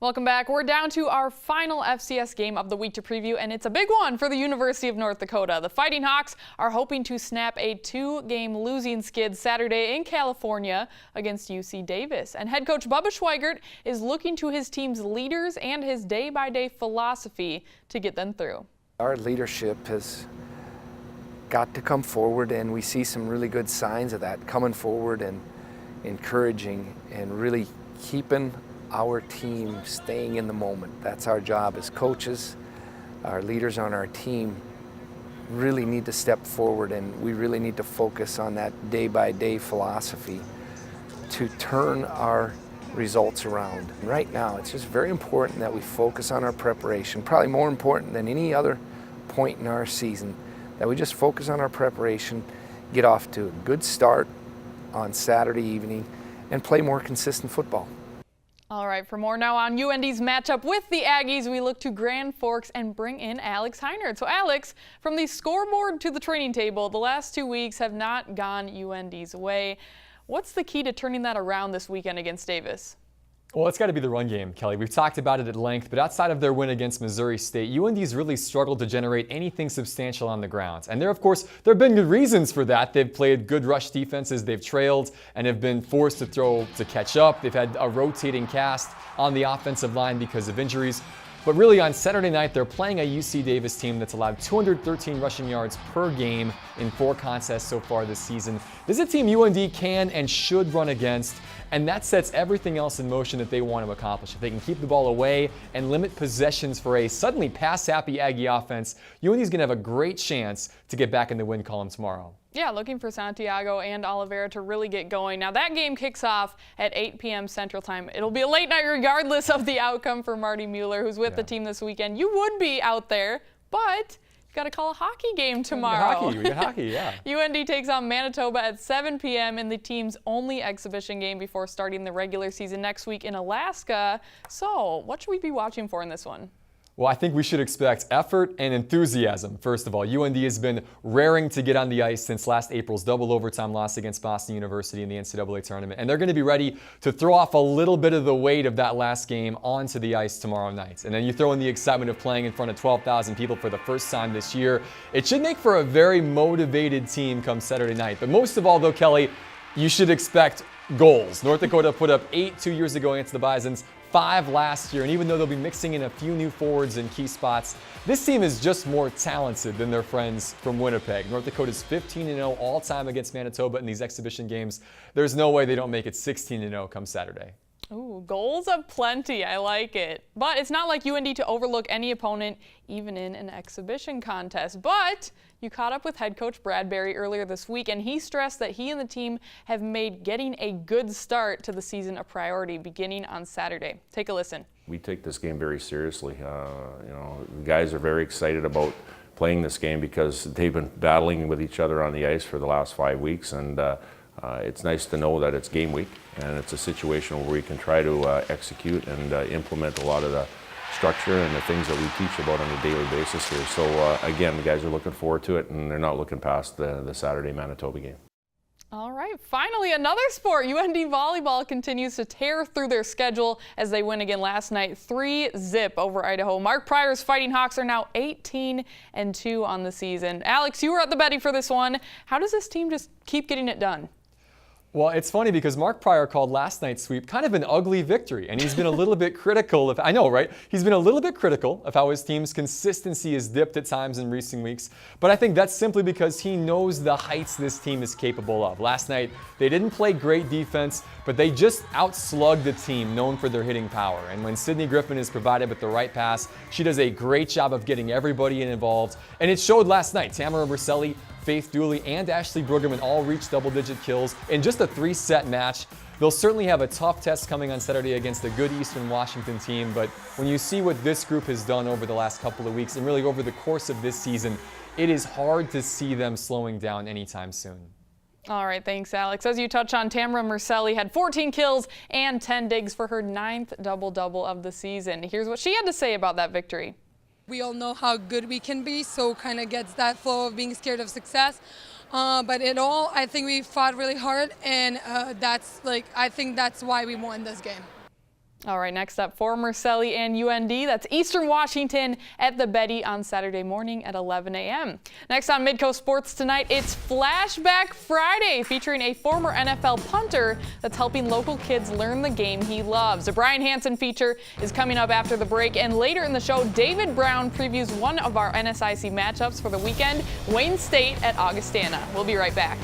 Welcome back. We're down to our final FCS game of the week to preview, and it's a big one for the University of North Dakota. The Fighting Hawks are hoping to snap a 2-game losing skid Saturday in California against UC Davis. And head coach Coach Schweigert is looking to his team's leaders and his day-by-day philosophy to get them through. Our leadership has got to come forward, and we see some really good signs of that, coming forward and encouraging and really keeping our team staying in the moment. That's our job as coaches. Our leaders on our team really need to step forward, and we really need to focus on that day-by-day philosophy to turn our results around. Right now, it's just very important that we focus on our preparation, probably more important than any other point in our season, that we just focus on our preparation, get off to a good start on Saturday evening, and play more consistent football. All right, for more now on UND's matchup with the Aggies, we look to Grand Forks and bring in Alex Heinert. So Alex, from the scoreboard to the training table, the last 2 weeks have not gone UND's way. What's the key to turning that around this weekend against Davis? Well, it's got to be the run game, Kelly. We've talked about it at length, but outside of their win against Missouri State, UND's really struggled to generate anything substantial on the ground. And there have been good reasons for that. They've played good rush defenses, they've trailed, and have been forced to throw to catch up. They've had a rotating cast on the offensive line because of injuries. But really, on Saturday night, they're playing a UC Davis team that's allowed 213 rushing yards per game in 4 contests so far this season. This is a team UND can and should run against, and that sets everything else in motion that they want to accomplish. If they can keep the ball away and limit possessions for a suddenly pass-happy Aggie offense, UND's going to have a great chance to get back in the win column tomorrow. Yeah, looking for Santiago and Oliveira to really get going. Now, that game kicks off at 8 p.m. Central Time. It'll be a late night regardless of the outcome for Marty Mueller, who's with the team this weekend. You would be out there, but you've got to call a hockey game tomorrow. We got hockey, yeah. UND takes on Manitoba at 7 p.m. in the team's only exhibition game before starting the regular season next week in Alaska. So, what should we be watching for in this one? Well, I think we should expect effort and enthusiasm. First of all, UND has been raring to get on the ice since last April's double overtime loss against Boston University in the NCAA tournament. And they're going to be ready to throw off a little bit of the weight of that last game onto the ice tomorrow night. And then you throw in the excitement of playing in front of 12,000 people for the first time this year. It should make for a very motivated team come Saturday night. But most of all, though, Kelly, you should expect goals. North Dakota put up 8 2 years ago against the Bisons, 5 last year, and even though they'll be mixing in a few new forwards in key spots, this team is just more talented than their friends from Winnipeg. North Dakota's 15-0 all-time against Manitoba in these exhibition games. There's no way they don't make it 16-0 come Saturday. Ooh, goals aplenty. I like it. But it's not like UND to overlook any opponent, even in an exhibition contest. But you caught up with head coach Bradbury earlier this week, and he stressed that he and the team have made getting a good start to the season a priority beginning on Saturday. Take a listen. We take this game very seriously. The guys are very excited about playing this game because they've been battling with each other on the ice for the last 5 weeks, and it's nice to know that it's game week and it's a situation where we can try to execute and implement a lot of the structure and the things that we teach about on a daily basis here. So again, the guys are looking forward to it, and they're not looking past the Saturday Manitoba game. All right, finally another sport. UND Volleyball continues to tear through their schedule as they win again last night, 3-0 over Idaho. Mark Pryor's Fighting Hawks are now 18-2 on the season. Alex, you were at the betting for this one. How does this team just keep getting it done? Well, it's funny because Mark Pryor called last night's sweep kind of an ugly victory, and he's been a little bit critical of, I know, right? He's been a little bit critical of how his team's consistency has dipped at times in recent weeks, but I think that's simply because he knows the heights this team is capable of. Last night, they didn't play great defense, but they just outslugged the team known for their hitting power. And when Sydney Griffin is provided with the right pass, she does a great job of getting everybody involved, and it showed last night. Tamera Merseli, Faith Dooley, and Ashley Brueggemann all reached double-digit kills in just a 3-set match. They'll certainly have a tough test coming on Saturday against a good Eastern Washington team, but when you see what this group has done over the last couple of weeks and really over the course of this season, it is hard to see them slowing down anytime soon. All right, thanks, Alex. As you touch on, Tamera Merseli had 14 kills and 10 digs for her 9th double-double of the season. Here's what she had to say about that victory. We all know how good we can be, so kind of gets that flow of being scared of success. But in all, I think we fought really hard, and I think that's why we won this game. All right, next up for Merseli and UND, that's Eastern Washington at the Betty on Saturday morning at 11 a.m. Next on Midco Sports tonight, it's Flashback Friday, featuring a former NFL punter that's helping local kids learn the game he loves. A Brian Hansen feature is coming up after the break, and later in the show, David Brown previews one of our NSIC matchups for the weekend, Wayne State at Augustana. We'll be right back.